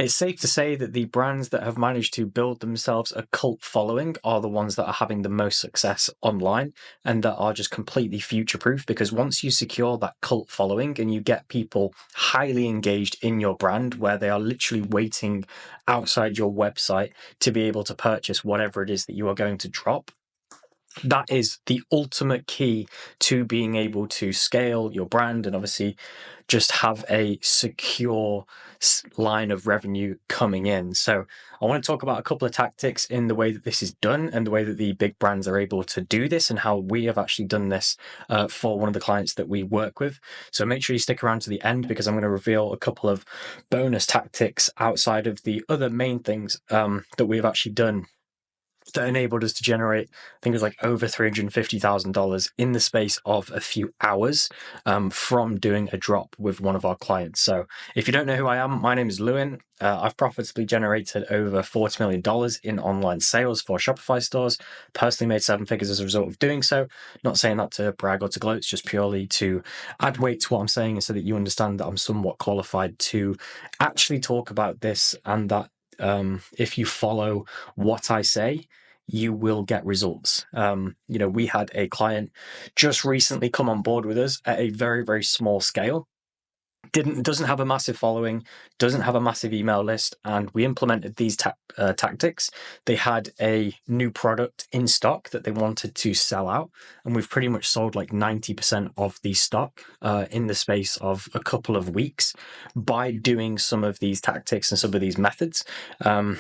It's safe to say that the brands that have managed to build themselves a cult following are the ones that are having the most success online and that are just completely future-proof, because once you secure that cult following and you get people highly engaged in your brand where they are literally waiting outside your website to be able to purchase whatever it is that you are going to drop, that is the ultimate key to being able to scale your brand and obviously just have a secure line of revenue coming in. So I want to talk about a couple of tactics in the way that this is done and the way that the big brands are able to do this and how we have actually done this for one of the clients that we work with. So make sure you stick around to the end, because I'm going to reveal a couple of bonus tactics outside of the other main things that we've actually done that enabled us to generate, I think it was like over $350,000 in the space of a few hours from doing a drop with one of our clients. So if you don't know who I am, my name is Lewin. I've profitably generated over $40 million in online sales for Shopify stores, personally made 7 figures as a result of doing so. Not saying that to brag or to gloat, it's just purely to add weight to what I'm saying and so that you understand that I'm somewhat qualified to actually talk about this, and that if you follow what I say, you will get results. We had a client just recently come on board with us at a very, very small scale. Doesn't have a massive following, doesn't have a massive email list, and we implemented these tactics. They had a new product in stock that they wanted to sell out, and we've pretty much sold like 90% of the stock in the space of a couple of weeks by doing some of these tactics and some of these methods. And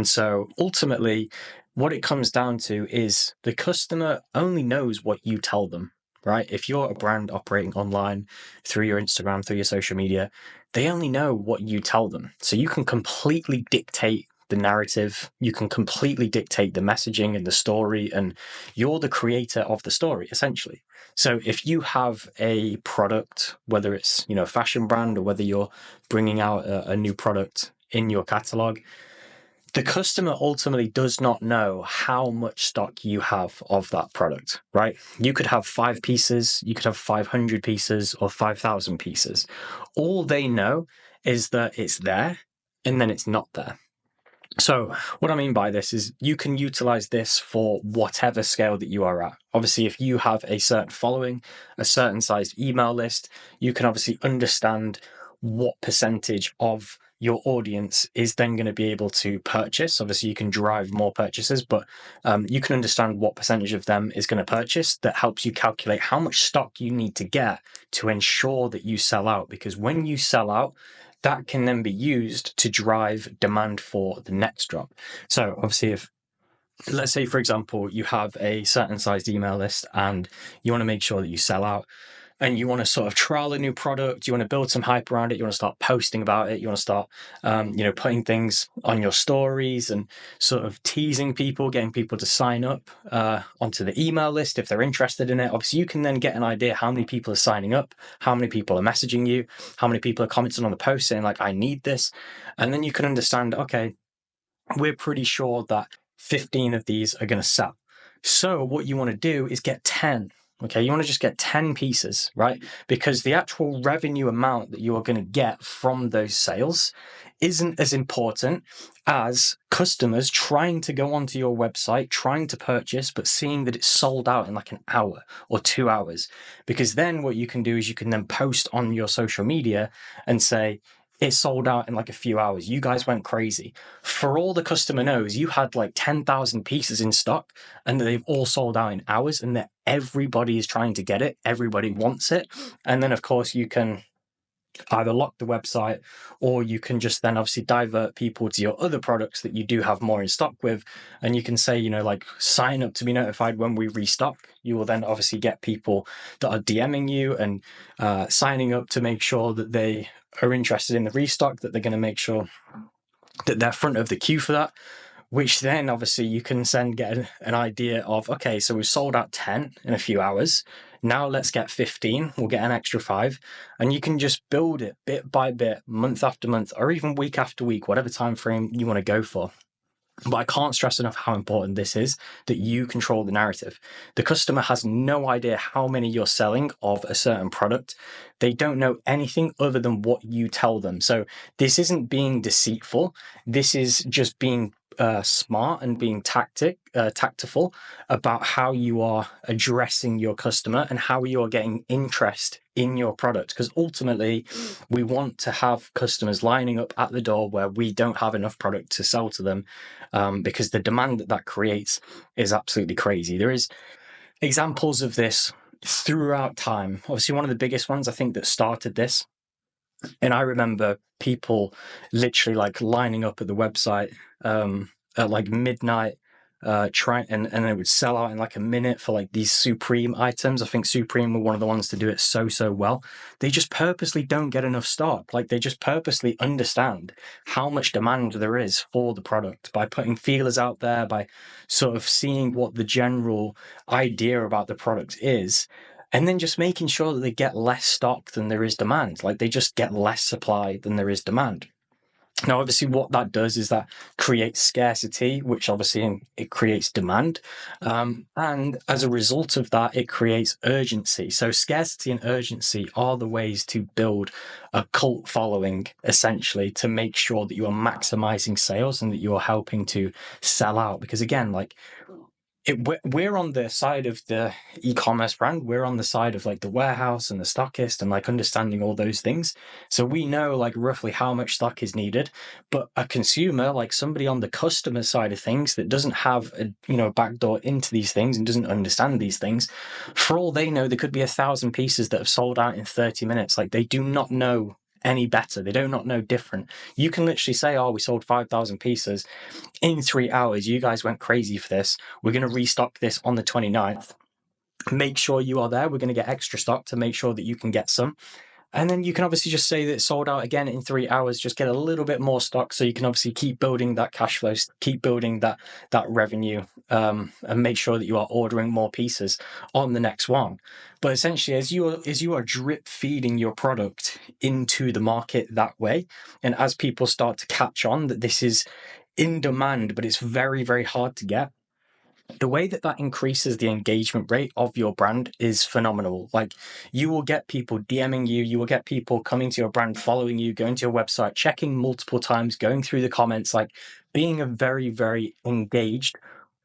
so ultimately, what it comes down to is the customer only knows what you tell them. Right? If you're a brand operating online through your Instagram, through your social media, they only know what you tell them. So you can completely dictate the narrative, you can completely dictate the messaging and the story, and you're the creator of the story, essentially. So if you have a product, whether it's, a fashion brand or whether you're bringing out a new product in your catalog, the customer ultimately does not know how much stock you have of that product, right? You could have 5 pieces, you could have 500 pieces or 5,000 pieces. All they know is that it's there and then it's not there. So what I mean by this is you can utilize this for whatever scale that you are at. Obviously, if you have a certain following, a certain sized email list, you can obviously understand what percentage of your audience is then going to be able to purchase. Obviously, you can drive more purchases, but you can understand what percentage of them is going to purchase. That helps you calculate how much stock you need to get to ensure that you sell out. Because when you sell out, that can then be used to drive demand for the next drop. So obviously, let's say, for example, you have a certain sized email list and you want to make sure that you sell out, and you want to sort of trial a new product, you want to build some hype around it, you want to start posting about it, you want to start, putting things on your stories and sort of teasing people, getting people to sign up onto the email list if they're interested in it. Obviously, you can then get an idea how many people are signing up, how many people are messaging you, how many people are commenting on the post saying like, I need this. And then you can understand, okay, we're pretty sure that 15 of these are going to sell. So what you want to do is get 10. Okay, you want to just get 10 pieces, right? Because the actual revenue amount that you are going to get from those sales isn't as important as customers trying to go onto your website, trying to purchase, but seeing that it's sold out in like an hour or 2 hours. Because then what you can do is you can then post on your social media and say, it sold out in like a few hours. You guys went crazy. For all the customer knows, you had like 10,000 pieces in stock and they've all sold out in hours, and that everybody is trying to get it. Everybody wants it. And then, of course, you can either lock the website, or you can just then obviously divert people to your other products that you do have more in stock with. And you can say, like sign up to be notified when we restock. You will then obviously get people that are DMing you and signing up to make sure that they are interested in the restock, that they're going to make sure that they're front of the queue for that, which then obviously you can then get an idea of, okay, so we've sold out 10 in a few hours. Now let's get 15, we'll get an extra 5. And you can just build it bit by bit, month after month, or even week after week, whatever time frame you want to go for. But I can't stress enough how important this is, that you control the narrative. The customer has no idea how many you're selling of a certain product. They don't know anything other than what you tell them. So this isn't being deceitful. This is just being smart and being tactful about how you are addressing your customer and how you are getting interest in your product. Because ultimately, we want to have customers lining up at the door where we don't have enough product to sell to them, because the demand that creates is absolutely crazy. There is examples of this throughout time. Obviously, one of the biggest ones I think that started this, and I remember people literally like lining up at the website at like midnight, trying, and it would sell out in like a minute for like these Supreme items. I think Supreme were one of the ones to do it so well. They just purposely don't get enough stock. Like they just purposely understand how much demand there is for the product by putting feelers out there, by sort of seeing what the general idea about the product is, and then just making sure that they get less stock than there is demand. Like they just get less supply than there is demand. Now, obviously, what that does is that creates scarcity, which obviously it creates demand. And as a result of that, it creates urgency. So scarcity and urgency are the ways to build a cult following, essentially, to make sure that you are maximizing sales and that you are helping to sell out. Because again, like, we're on the side of the e-commerce brand. We're on the side of like the warehouse and the stockist and like understanding all those things. So we know like roughly how much stock is needed. But a consumer, like somebody on the customer side of things that doesn't have a backdoor into these things and doesn't understand these things, for all they know, there could be 1,000 pieces that have sold out in 30 minutes. Like they do not know any better. They do not know different. You can literally say, oh, we sold 5,000 pieces in 3 hours. You guys went crazy for this. We're going to restock this on the 29th. Make sure you are there. We're going to get extra stock to make sure that you can get some. And then you can obviously just say that it's sold out again in 3 hours, just get a little bit more stock so you can obviously keep building that cash flow, keep building that revenue, and make sure that you are ordering more pieces on the next one. But essentially, as you are drip feeding your product into the market that way, and as people start to catch on that this is in demand, but it's very, very hard to get, the way that increases the engagement rate of your brand is phenomenal. Like you will get people DMing you, you will get people coming to your brand, following you, going to your website, checking multiple times, going through the comments, like being a very, very engaged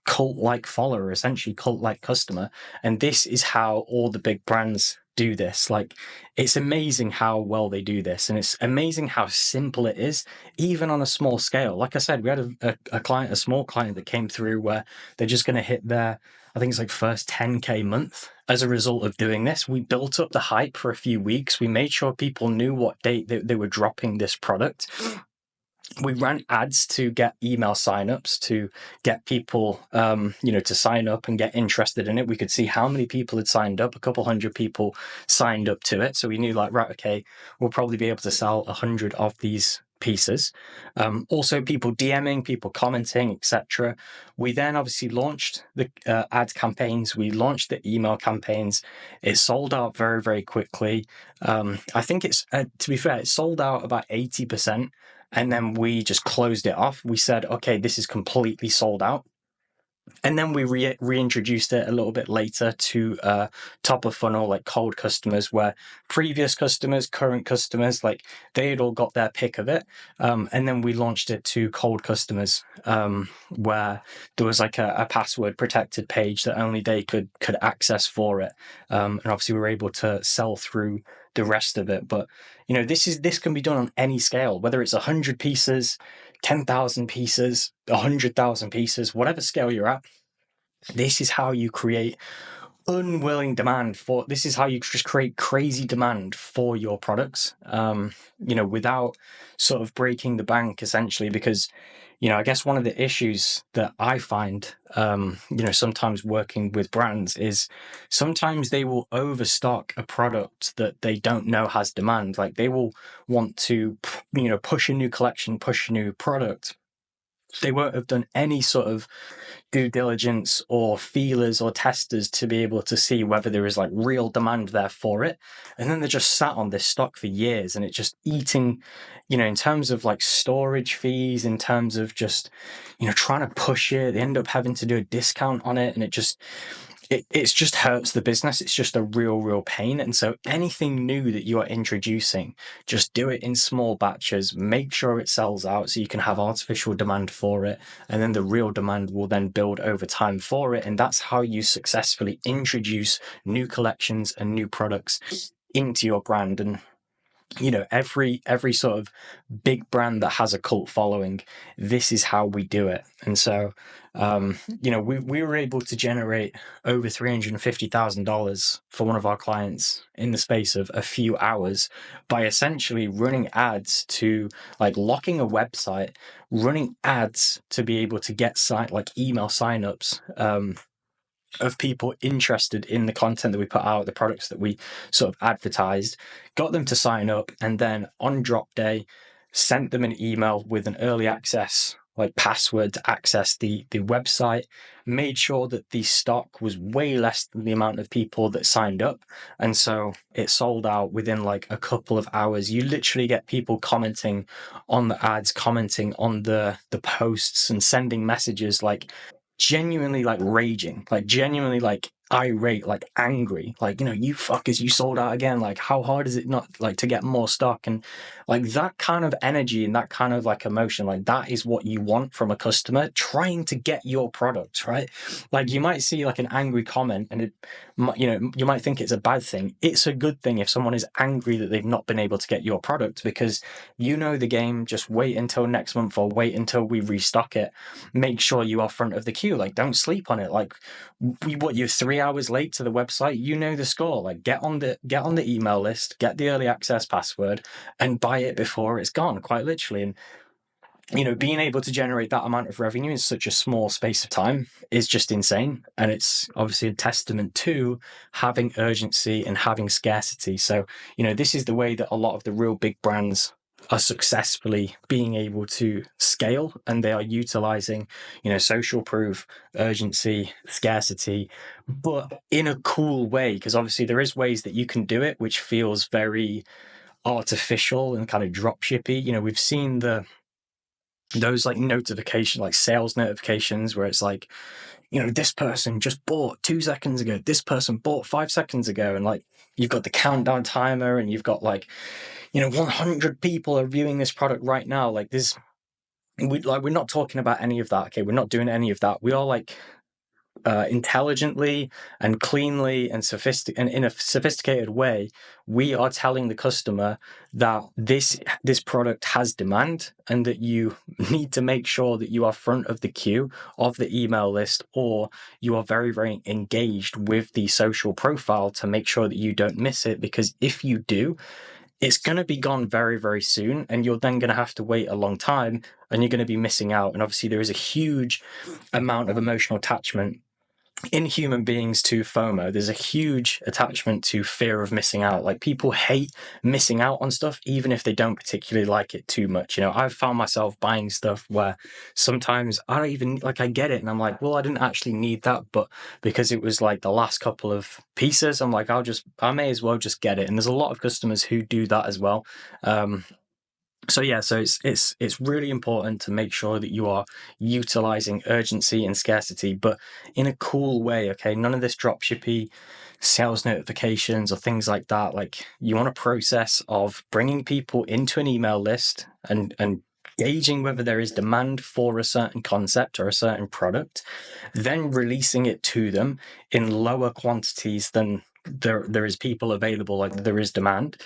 cult-like follower, essentially cult-like customer. And this is how all the big brands do this. Like it's amazing how well they do this, and it's amazing how simple it is, even on a small scale. Like I said, we had a client, a small client that came through where they're just going to hit their, I think it's like first 10K month as a result of doing this. We built up the hype for a few weeks. We made sure people knew what date they were dropping this product. We ran ads to get email signups, to get people, to sign up and get interested in it. We could see how many people had signed up. A couple hundred people signed up to it. So we knew like, right, okay, we'll probably be able to sell 100 of these pieces. Also people DMing, people commenting, etc. We then obviously launched the ad campaigns. We launched the email campaigns. It sold out very, very quickly. I think it's, to be fair, it sold out about 80%. And then we just closed it off. We said, okay, this is completely sold out. And then we reintroduced it a little bit later to top of funnel, like cold customers, where previous customers, current customers, like they had all got their pick of it. And then we launched it to cold customers, where there was like a password protected page that only they could access for it. And obviously we were able to sell through the rest of it. But this can be done on any scale, whether it's 100 pieces, 10,000 pieces, 100,000 pieces, whatever scale you're at. This is how you create unwilling demand for, this is how you just create crazy demand for your products, without sort of breaking the bank, essentially. Because I guess one of the issues that I find, sometimes working with brands is sometimes they will overstock a product that they don't know has demand. Like they will want to, push a new collection, push a new product, they won't have done any sort of due diligence or feelers or testers to be able to see whether there is like real demand there for it. And then they're just sat on this stock for years, and it's just eating, in terms of like storage fees, in terms of just, trying to push it. They end up having to do a discount on it, and it's just hurts the business. It's just a real pain. And so anything new that you are introducing, just do it in small batches, make sure it sells out so you can have artificial demand for it. And then the real demand will then build over time for it. And that's how you successfully introduce new collections and new products into your brand. And every sort of big brand that has a cult following, this is how we do it. And so we were able to generate over $350,000 for one of our clients in the space of a few hours by essentially running ads to like locking a website, running ads to be able to get email signups of people interested in the content that we put out, the products that we sort of advertised, got them to sign up, and then on drop day, sent them an email with an early access password to access the website, made sure that the stock was way less than the amount of people that signed up. And so it sold out within like a couple of hours. You literally get people commenting on the ads, commenting on the posts, and sending messages like genuinely like raging, like genuinely like irate, like angry, like, you fuckers, you sold out again. Like, how hard is it not like to get more stock? And like that kind of energy and that kind of like emotion, like that is what you want from a customer trying to get your product, right? Like you might see like an angry comment and you might think it's a bad thing. It's a good thing if someone is angry that they've not been able to get your product, because the game. Just wait until next month or wait until we restock it. Make sure you are front of the queue. Like, don't sleep on it. Like, you're 3 hours late to the website, the score. Like, get on the email list, get the early access password, and buy it before it's gone, quite literally. And being able to generate that amount of revenue in such a small space of time is just insane. And it's obviously a testament to having urgency and having scarcity. So, this is the way that a lot of the real big brands are successfully being able to scale, and they are utilizing, social proof, urgency, scarcity, but in a cool way, because obviously there is ways that you can do it, which feels very artificial and kind of drop shippy. We've seen those like notification, like sales notifications where it's like, this person just bought 2 seconds ago, this person bought 5 seconds ago, and like you've got the countdown timer, and you've got like 100 people are viewing this product right now. Like we're not talking about any of that. Okay, we're not doing any of that. We are like intelligently and cleanly and in a sophisticated way, we are telling the customer that this product has demand, and that you need to make sure that you are front of the queue of the email list, or you are very, very engaged with the social profile to make sure that you don't miss it. Because if you do, it's going to be gone very, very soon, and you're then going to have to wait a long time, and you're going to be missing out. And obviously there is a huge amount of emotional attachment in human beings to FOMO. There's a huge attachment to fear of missing out. Like, people hate missing out on stuff, even if they don't particularly like it too much. I've found myself buying stuff where sometimes I don't even like, I get it and I'm like, well, I didn't actually need that, but because it was like the last couple of pieces, I'm like, I may as well just get it. And there's a lot of customers who do that as well. So it's really important to make sure that you are utilizing urgency and scarcity, but in a cool way. Okay, none of this dropshippy sales notifications or things like that. Like, you want a process of bringing people into an email list and gauging whether there is demand for a certain concept or a certain product, then releasing it to them in lower quantities than there is people available, like there is demand,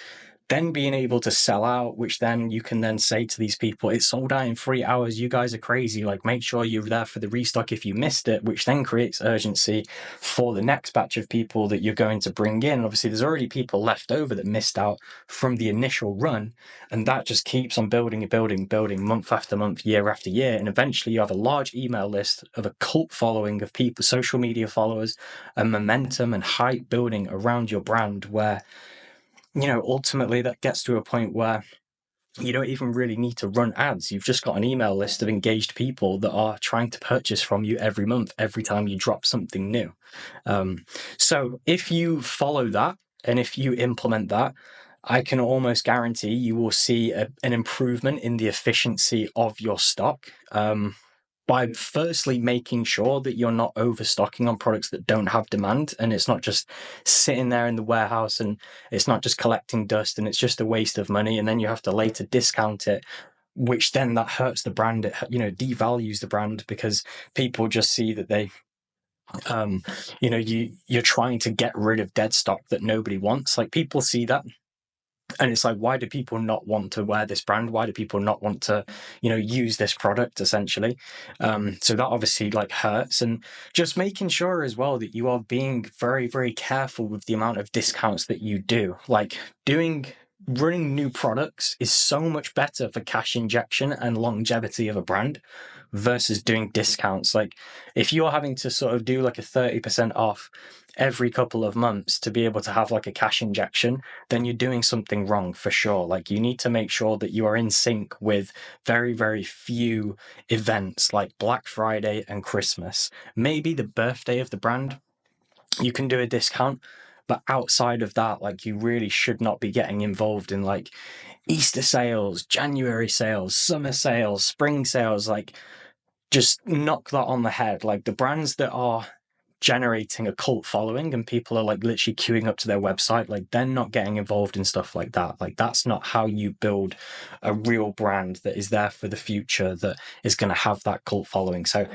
then being able to sell out, which then you can then say to these people, it sold out in 3 hours, you guys are crazy, like make sure you're there for the restock if you missed it, which then creates urgency for the next batch of people that you're going to bring in. Obviously there's already people left over that missed out from the initial run, and that just keeps on building and building month after month, year after year, and eventually you have a large email list of a cult following of people, social media followers, and momentum and hype building around your brand, where ultimately that gets to a point where You don't even really need to run ads. You've just got an email list of engaged people that are trying to purchase from you every month, every time you drop something new. So if you follow that and if you implement that, I can almost guarantee you will see an improvement in the efficiency of your stock. By firstly making sure that you're not overstocking on products that don't have demand, and it's not just sitting there in the warehouse, and it's not just collecting dust, and it's just a waste of money, and then you have to later discount it, which then that hurts the brand. It, devalues the brand because people just see that you're trying to get rid of dead stock that nobody wants. Like, people see that, and it's like, why do people not want to wear this brand? Why do people not want to use this product, essentially? So that obviously like hurts. And just making sure as well that you are being very, very careful with the amount of discounts that you do. Like, running new products is so much better for cash injection and longevity of a brand versus doing discounts. Like, if you're having to sort of do like a 30% off every couple of months to be able to have like a cash injection, then you're doing something wrong for sure. Like, you need to make sure that you are in sync with very, very few events like Black Friday and Christmas. Maybe the birthday of the brand, you can do a discount, but outside of that, like, you really should not be getting involved in like Easter sales, January sales, summer sales, spring sales. Like, just knock that on the head. Like, the brands that are generating a cult following and people are like literally queuing up to their website, like, they're not getting involved in stuff like that. Like, that's not how you build a real brand that is there for the future, that is going to have that cult following. So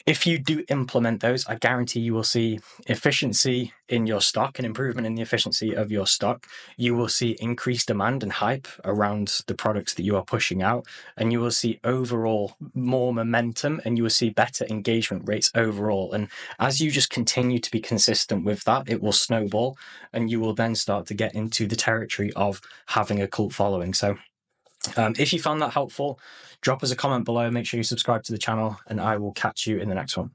if you do implement those, I guarantee you will see efficiency in your stock, an improvement in the efficiency of your stock. You will see increased demand and hype around the products that you are pushing out, and you will see overall more momentum, and you will see better engagement rates overall. And as you just continue to be consistent with that, it will snowball, and you will then start to get into the territory of having a cult following. So if you found that helpful, drop us a comment below, make sure you subscribe to the channel, and I will catch you in the next one.